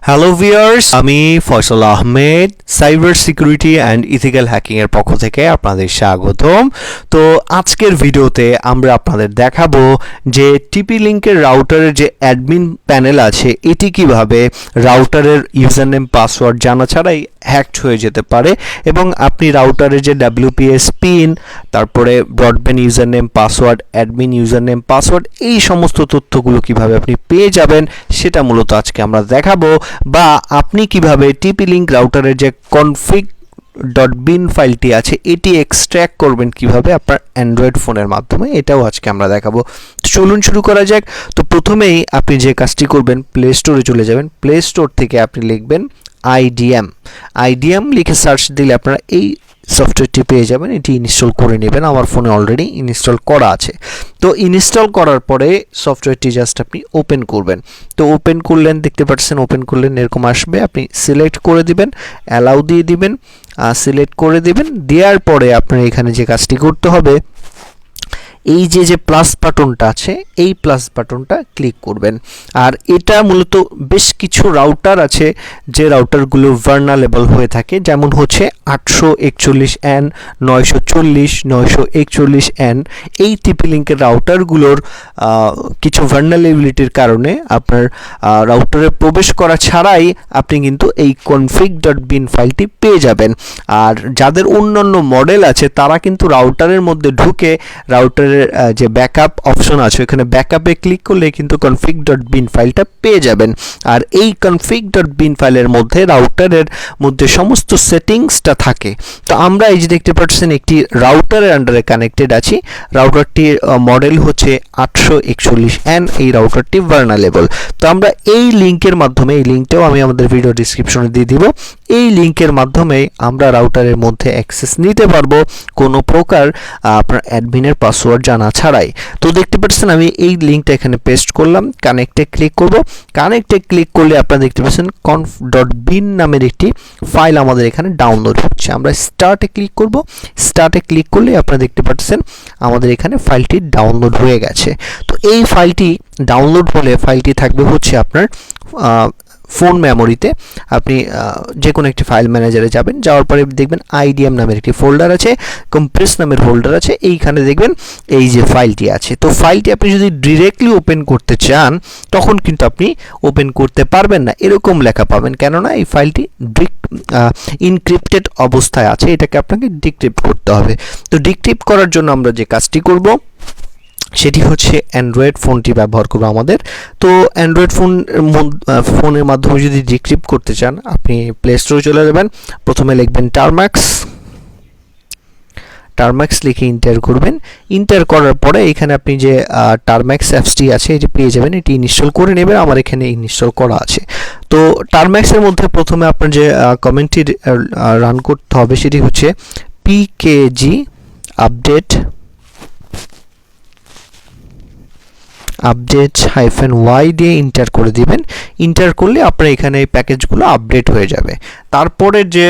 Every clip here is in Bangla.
হ্যালো ভিউয়ার্স, আমি Faisal Ahmed cyber security and ethical hacking এর পক্ষ থেকে আপনাদের স্বাগতম। তো আজকের ভিডিওতে আমরা আপনাদের দেখাবো যে টিপি লিংকের রাউটারের যে অ্যাডমিন প্যানেল আছে এটি কিভাবে রাউটারের ইউজার নেম পাসওয়ার্ড জানা ছাড়াই হ্যাকড হয়ে যেতে পারে এবং আপনি রাউটারের যে WPS পিন, তারপরে broadband user name password, admin user name password, এই সমস্ত তথ্যগুলো কিভাবে আপনি পেয়ে যাবেন সেটা মূলত আজকে আমরা দেখাবো। বা আপনি কিভাবে টিপি লিংক রাউটারের যে config.bin ফাইলটি আছে এটি এক্সট্র্যাক্ট করবেন কিভাবে আপনার অ্যান্ড্রয়েড ফোনের মাধ্যমে, এটাও আজকে আমরা দেখাবো। চলুন শুরু করা যাক। তো প্রথমেই আপনি যে কাজটি করবেন, প্লে স্টোরে চলে যাবেন। প্লে স্টোর থেকে আপনি লিখবেন আইডিএম লিখে সার্চ দিলে আপনারা এই সফটওয়্যারটি পেয়ে যাবেন। এটি ইনস্টল করে নেবেন, আমার ফোনে অলরেডি ইনস্টল করা আছে। তো ইনস্টল করার পরে সফটওয়্যারটি জাস্ট আপনি ওপেন করবেন। তো ওপেন করলেন, দেখতে পাচ্ছেন ওপেন করলেন এরকম আসবে। আপনি সিলেক্ট করে দিবেন, অ্যালাউ দিয়ে দিবেন, সিলেক্ট করে দিবেন। দেওয়ার পরে আপনার এখানে যে কাজটি করতে হবে, এই যে প্লাস বাটনটা আছে এই প্লাস বাটনটা ক্লিক করবেন। আর এটা মূলত বেশ কিছু রাউটার আছে যে রাউটারগুলো ভার্নালেবল হয়ে থাকে, যেমন হচ্ছে 841N, 940, 941N। এই টিপি লিঙ্কের রাউটারগুলোর কিছু ভার্নালেবিলিটির কারণে আপনার রাউটারে প্রবেশ করা ছাড়াই আপনি কিন্তু এই config.bin ফাইলটি পেয়ে যাবেন। আর যাদের অন্যান্য মডেল আছে তারা কিন্তু রাউটারের মধ্যে ঢুকে রাউটারের যে ব্যাকআপ অপশন আছে এখানে ব্যাকআপে ক্লিক করলে কিন্তু config.bin ফাইলটা পেয়ে যাবেন। আর এই config.bin ফাইলের মধ্যে রাউটারের মধ্যে সমস্ত সেটিংসটা থাকে। তো আমরা এই যে দেখতে পাচ্ছেন একটি রাউটারের আন্ডারে কানেক্টেড আছি। রাউটারটির মডেল হচ্ছে 841N। এই রাউটারটি ভার্নালেবল। তো আমরা এই লিংকের মাধ্যমে, এই লিংকটাও আমি আমাদের ভিডিও ডেসক্রিপশনে দিয়ে দিব, এই লিংকের মাধ্যমে আমরা রাউটারের মধ্যে অ্যাক্সেস নিতে পারবো কোনো প্রকার আপনার অ্যাডমিনের পাসওয়ার্ড জানা ছাড়াই। তো দেখতে পাচ্ছেন আমি এই লিংকটা এখানে পেস্ট করলাম, কানেক্টে ক্লিক করব। কানেক্টে ক্লিক করলে আপনারা দেখতে পাচ্ছেন conf.bin নামের একটি ফাইল আমাদের এখানে ডাউনলোড হচ্ছে। আমরা স্টার্টে ক্লিক করব। স্টার্টে ক্লিক করলে আপনারা দেখতে পাচ্ছেন আমাদের এখানে ফাইলটি ডাউনলোড হয়ে গেছে। তো এই ফাইলটি ডাউনলোড হলে ফাইলটি থাকবে হচ্ছে আপনার ফোন মেমোরিতে। আপনি যে কোনো একটি ফাইল ম্যানেজারে যাবেন, যাওয়ার পরে দেখবেন আইডিএম নামের একটি ফোল্ডার আছে, কম্প্রেস নামের ফোল্ডার আছে, এইখানে দেখবেন এই যে ফাইলটি আছে। তো ফাইলটি আপনি যদি ডিরেক্টলি ওপেন করতে চান তখন কিন্তু আপনি ওপেন করতে পারবেন না, এরকম লেখা পাবেন, কেননা এই ফাইলটি ইনক্রিপ্টেড অবস্থায় আছে, এটাকে আপনাকে ডিক্রিপ্ট করতে হবে। তো ডিক্রিপ্ট করার জন্য আমরা যে কাজটি করব সেটি হচ্ছে অ্যান্ড্রয়েড ফোনটি ব্যবহার করবো আমাদের। তো অ্যান্ড্রয়েড ফোনের মাধ্যমে যদি ডিক্রিপ্ট করতে চান আপনি প্লে স্টোরে চলে যাবেন। প্রথমে লিখবেন টারম্যাক্স লিখে ইন্টার করবেন। ইন্টার করার পরে এখানে আপনি যে টারম্যাক্স অ্যাপসটি আছে এটি পেয়ে যাবেন, এটি ইনস্টল করে নেবেন। আমার এখানে ইনস্টল করা আছে। তো টারম্যাক্সের মধ্যে প্রথমে আপনার যে কমেন্টটি রান করতে হবে সেটি হচ্ছে pkg আপডেট -y দিয়ে ইন্টার করে দিবেন। ইন্টার করলে আপনার এখানে এই প্যাকেজগুলো আপডেট হয়ে যাবে। তারপরে যে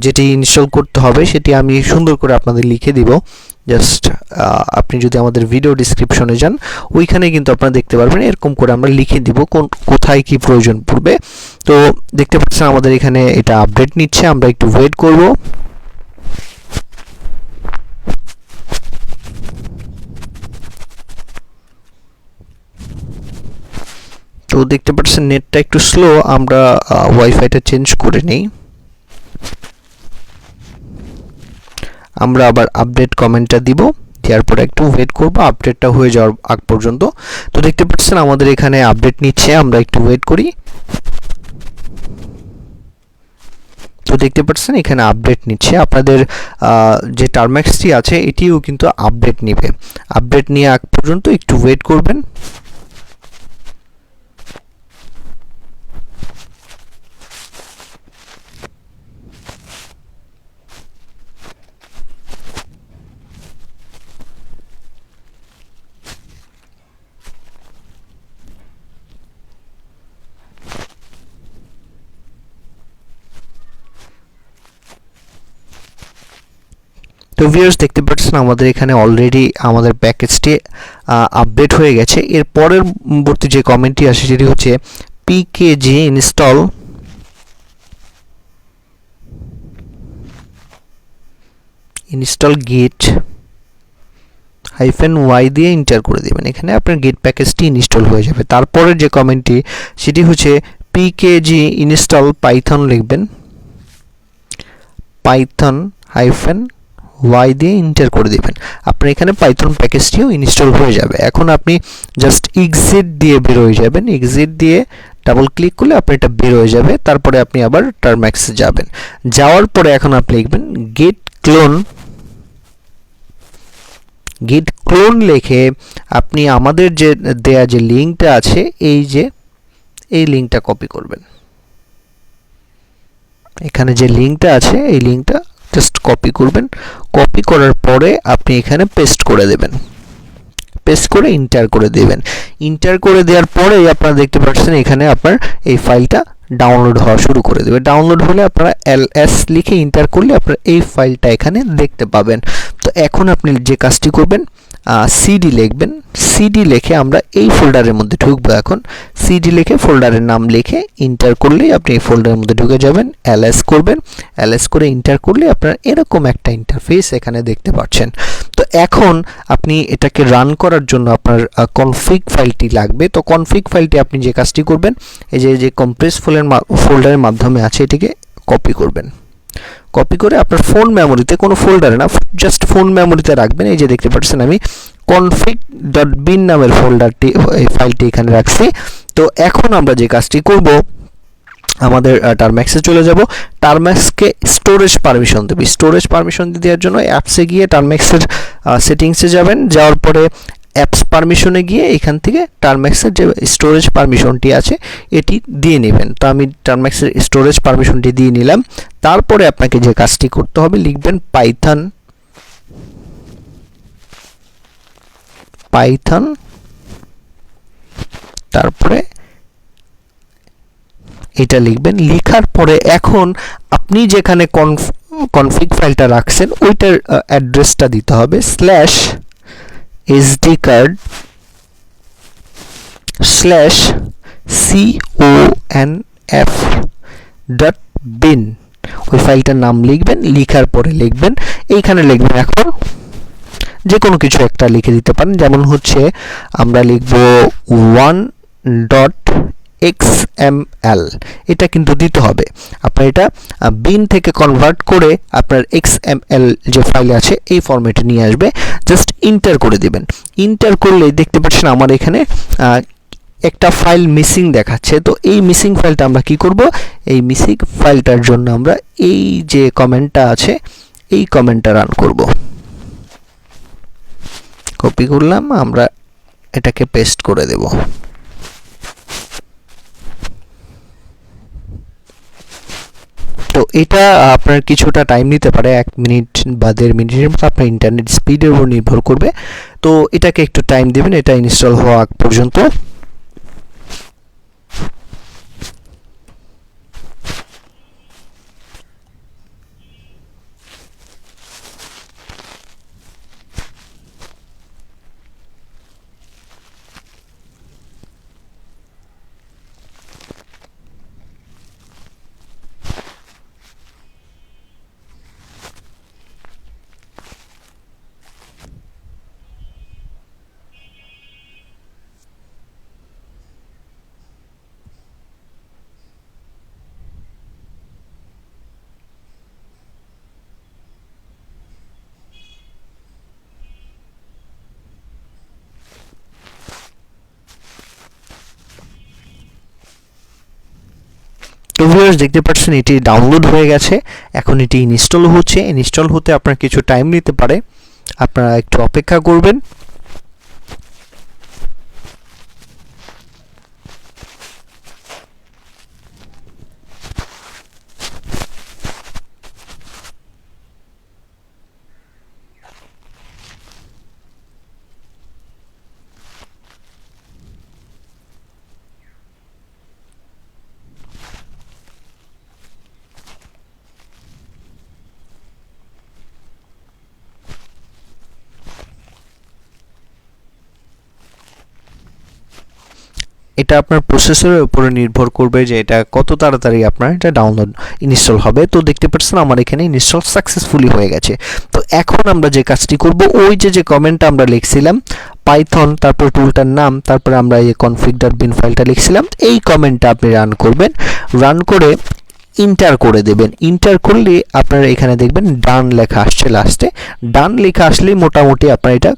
যেটি ইনস্টল করতে হবে সেটি আমি সুন্দর করে আপনাদের লিখে দিব। জাস্ট আপনি যদি আমাদের ভিডিও ডেসক্রিপশনে যান ওইখানে কিন্তু আপনারা দেখতে পারবেন, এরকম করে আমরা লিখে দিব কোথায় কি প্রয়োজন পড়বে। তো দেখতে পাচ্ছেন আমাদের এখানে এটা আপডেট নিচ্ছে, আমরা একটু ওয়েট করব। তো দেখতে পাচ্ছেন নেটটা একটু স্লো, আমরা ওয়াইফাইটা চেঞ্জ করে নেই। আমরা আবার আপডেট কমেন্টটা দিব, দেওয়ার পরে একটু ওয়েট করব আপডেটটা হয়ে যাওয়ার আগ পর্যন্ত। তো দেখতে পাচ্ছেন আমাদের এখানে আপডেট নিচ্ছে, আমরা একটু ওয়েট করি। তো দেখতে পাচ্ছেন এখানে আপডেট নিচ্ছে। আপনাদের যে টারম্যাক্সটি আছে এটিও কিন্তু আপডেট নেবে। আপডেট নিয়ে আগ পর্যন্ত একটু ওয়েট করবেন। তো ভিউয়ার্স দেখতে পাচ্ছেন আমাদের এখানে অলরেডি আমাদের প্যাকেজটি আপডেট হয়ে গেছে। এর পরবর্তী যে কমেন্টটি আসে সেটি হচ্ছে pkg install git -y দিয়ে এন্টার করে দিবেন। এখানে আপনার গেট প্যাকেজটি ইনস্টল হয়ে যাবে। তারপরে যে কমেন্টটি সেটি হচ্ছে pkg install python লিখবেন, python -y দিয়ে এন্টার করে দিবেন। আপনার এখানে পাইথন প্যাকেজটিও ইনস্টল হয়ে যাবে। এখন আপনি জাস্ট এক্সিট দিয়ে বের হয়ে যাবেন। এক্সিট দিয়ে ডাবল ক্লিক করলে আপনার এটা বের হয়ে যাবে। তারপরে আপনি আবার টার্মেক্সে যাবেন। যাওয়ার পরে এখন আপনি লিখবেন git clone লিখে আপনি আমাদের যে দেয়া যে লিংকটা আছে এই লিংকটা কপি করবেন। এখানে যে লিংকটা আছে এই লিংকটা জাস্ট কপি করবেন। কপি করার পরে আপনি এখানে পেস্ট করে দেবেন। পেস্ট করে এন্টার করে দেবেন। এন্টার করে দেওয়ার পরে আপনারা দেখতে পাচ্ছেন এখানে আপনার এই ফাইলটা ডাউনলোড হওয়া শুরু করে দেবে। ডাউনলোড হলে আপনারা ls লিখে এন্টার করলে আপনারা এই ফাইলটা এখানে দেখতে পাবেন। তো এখন আপনি যে কাজটি করবেন cd লিখবেন। cd লিখে আমরা এই ফোল্ডারের মধ্যে ঢুকবো। এখন cd লিখে ফোল্ডারের নাম লিখে এন্টার করলেই আপনি এই ফোল্ডারের মধ্যে ঢুকে যাবেন। ls করবেন। ls করে এন্টার করলে আপনারা এরকম একটা ইন্টারফেস এখানে দেখতে পাচ্ছেন। তো এখন আপনি এটাকে রান করার জন্য আপনার কনফিগ ফাইলটি লাগবে। তো কনফিগ ফাইলটি আপনি যে কাজটি করবেন এই যে কম্প্রেস ফোল্ডারের মাধ্যমে আছে এটিকে কপি করবেন। কপি করে আপনার ফোন মেমোরিতে, কোনো ফোল্ডারে না, জাস্ট ফোন মেমোরিতে রাখবেন। এই যে দেখতে পাচ্ছেন আমি config.bin নামের ফোল্ডারটি এই ফাইলটি এখানে রাখছি। তো এখন আমরা যে কাজটি করব আমাদের টার্মেক্সে চলে যাব। টার্মেক্সকে স্টোরেজ পারমিশন দেব। স্টোরেজ পারমিশন দেওয়ার জন্য অ্যাপসে গিয়ে টার্মেক্সের সেটিংসে যাবেন। যাওয়ার পরে অ্যাপস পারমিশনে গিয়ে এখান থেকে টার্মেক্সের যে স্টোরেজ পারমিশনটি আছে এটি দিয়ে নেবেন। তো আমি টার্মেক্সের স্টোরেজ পারমিশনটি দিয়ে নিলাম। তারপরে আপনাকে যে কাজটি করতে হবে লিখবেন পাইথন তারপরে এটা লিখবেন। লেখার পরে এখন আপনি যেখানে কনফিগ ফাইলটা রাখছেন ওইটার অ্যাড্রেসটা দিতে হবে /sdcard/conf.bin ওই ফাইলটার নাম লিখবেন। লেখার পরে লিখবেন এইখানে লিখবেন এখন যে কোনো কিছু একটা লিখে দিতে পারেন। যেমন হচ্ছে আমরা লিখব 1.xml। এটা কিন্তু দিতে হবে। আপনার এটা বিন থেকে কনভার্ট করে আপনার xml যে ফাইল আছে এই ফরম্যাটে নিয়ে আসবে। জাস্ট এন্টার করে দিবেন। এন্টার করলে দেখতে পাচ্ছেন আমার এখানে একটা ফাইল মিসিং দেখাচ্ছে। তো এই মিসিং ফাইলটা আমরা কি করব? এই মিসিং ফাইলটার জন্য আমরা এই যে কমেন্টটা আছে এই কমেন্টটা রান করব। কপি করলাম, আমরা এটাকে পেস্ট করে দেব। তো এটা আপনার কিছুটা টাইম নিতে পারে, 1 মিনিট বা 1.5 মিনিটের মতো আপনার ইন্টারনেট স্পিডের উপর নির্ভর করবে। তো এটাকে একটু টাইম দিবেন এটা ইনস্টল হওয়া আগ পর্যন্ত। তো ভিউয়ার্স দেখতে পাচ্ছেন এটি ডাউনলোড হয়ে গেছে। এখন এটি ইনস্টল হচ্ছে। ইনস্টল হতে আপনার কিছু টাইম নিতে পারে, আপনারা একটু অপেক্ষা করবেন। এটা আপনার প্রসেসরের উপরে নির্ভর করবে যে এটা কত তাড়াতাড়ি আপনার এটা ডাউনলোড ইনস্টল হবে। তো দেখতে পাচ্ছেন আমার এখানে ইনস্টল সাকসেসফুলি হয়ে গেছে। তো এখন আমরা যে কাজটি করব, ওই যে কমেন্টটা আমরা লিখছিলাম পাইথন, তারপর টুলটার নাম, তারপরে আমরা এই config.bin ফাইলটা লিখছিলাম, এই কমেন্টটা আপনি রান করবেন। রান করে ইন্টার করে দেবেন। ইন্টার করলে আপনারা এখানে দেখবেন ডান লেখা আসছে লাস্টে। ডান লেখা আসলেই মোটামুটি আপনার এটা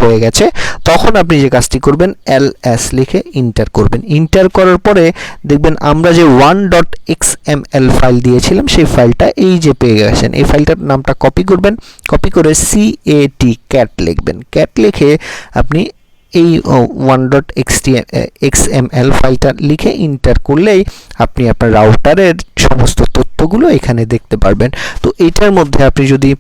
হয়ে গেছে। তখন আপনি যে কাজটি করবেন ls লিখে ইন্টার করবেন। ইন্টার করার পরে দেখবেন আমরা যে 1.xml ফাইল দিয়েছিলাম সেই ফাইলটা এই যে পেয়ে গেছেন। এই ফাইলটার নামটা কপি করবেন, কপি করে cat লিখবেন। cat লিখে আপনি এই 1.xml ফাইলটা লিখে ইন্টার করলেই আপনি আপনার রাউটারের সমস্ত তথ্যগুলো এখানে দেখতে পারবেন। তো এটার মধ্যে আপনি যদি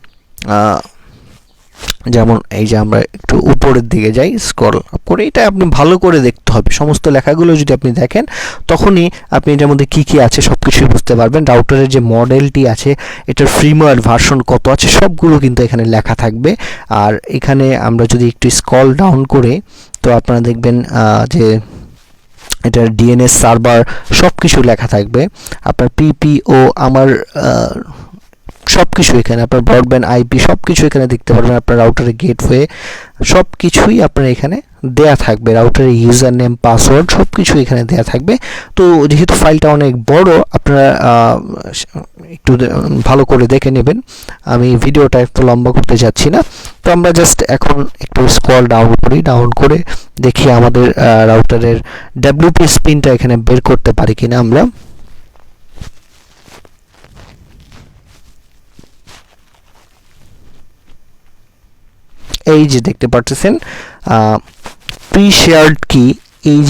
যেমন এই যে আমরা একটু উপরের দিকে যাই, স্ক্রল আপ করে, এটা আপনি ভালো করে দেখতে হবে। সমস্ত লেখাগুলো যদি আপনি দেখেন তখনই আপনি এটার মধ্যে কি কি আছে সব কিছুই বুঝতে পারবেন। রাউটারের যে মডেলটি আছে, এটার ফ্রিওয়্যার ভার্সন কত আছে, সবগুলো কিন্তু এখানে লেখা থাকবে। আর এখানে আমরা যদি একটু স্ক্রল ডাউন করে, তো আপনারা দেখবেন যে এটার ডিএনএস সার্ভার সব কিছু লেখা থাকবে। আপনার পিপিও আমার সব কিছু এখানে, আপনার ব্রডব্যান্ড আইপি সব কিছু এখানে দেখতে পারবেন। আপনার রাউটারের গেটওয়ে সব কিছুই আপনার এখানে দেয়া থাকবে। রাউটারের ইউজার নেম, পাসওয়ার্ড সব কিছু এখানে দেয়া থাকবে। তো যেহেতু ফাইলটা অনেক বড়, আপনারা একটু ভালো করে দেখে নেবেন। আমি ভিডিওটা একটু লম্বা করতে যাচ্ছি না। তো আমরা জাস্ট এখন একটু স্ক্রল ডাউন করি, ডাউন করে দেখি আমাদের রাউটারের ডব্লিউপিএস পিনটা এখানে বের করতে পারি কিনা আমরা। এই যে দেখতে পাচ্ছেন প্রি শেয়ার্ড কি, এই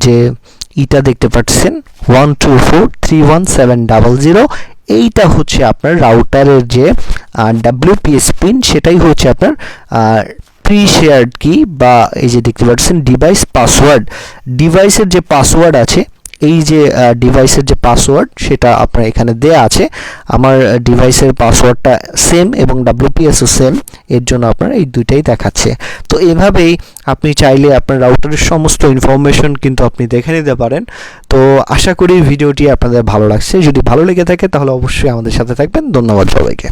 যে এটা দেখতে পাচ্ছেন 1243170, এইটা হচ্ছে আপনার রাউটারের যে ডব্লিউপিএস পিন, সেটাই হচ্ছে আপনার প্রি শেয়ার্ড কি, বা এই যে দেখতে পাচ্ছেন ডিভাইস পাসওয়ার্ড। ডিভাইসের যে পাসওয়ার্ড আছে, এই যে ডিভাইসের যে পাসওয়ার্ড সেটা আপনার এখানে দেয়া আছে। আমার ডিভাইসের পাসওয়ার্ডটা সেম এবং ডব্লিউপিএসও সেম, এর জন্য আপনার এই দুইটাই দেখাচ্ছে। তো এভাবেই আপনি চাইলে আপনার রাউটারের সমস্ত ইনফরমেশন কিন্তু আপনি দেখে নিতে পারেন। তো আশা করি ভিডিওটি আপনাদের ভালো লাগছে। যদি ভালো লেগে থাকে তাহলে অবশ্যই আমাদের সাথে থাকবেন। ধন্যবাদ সবাইকে।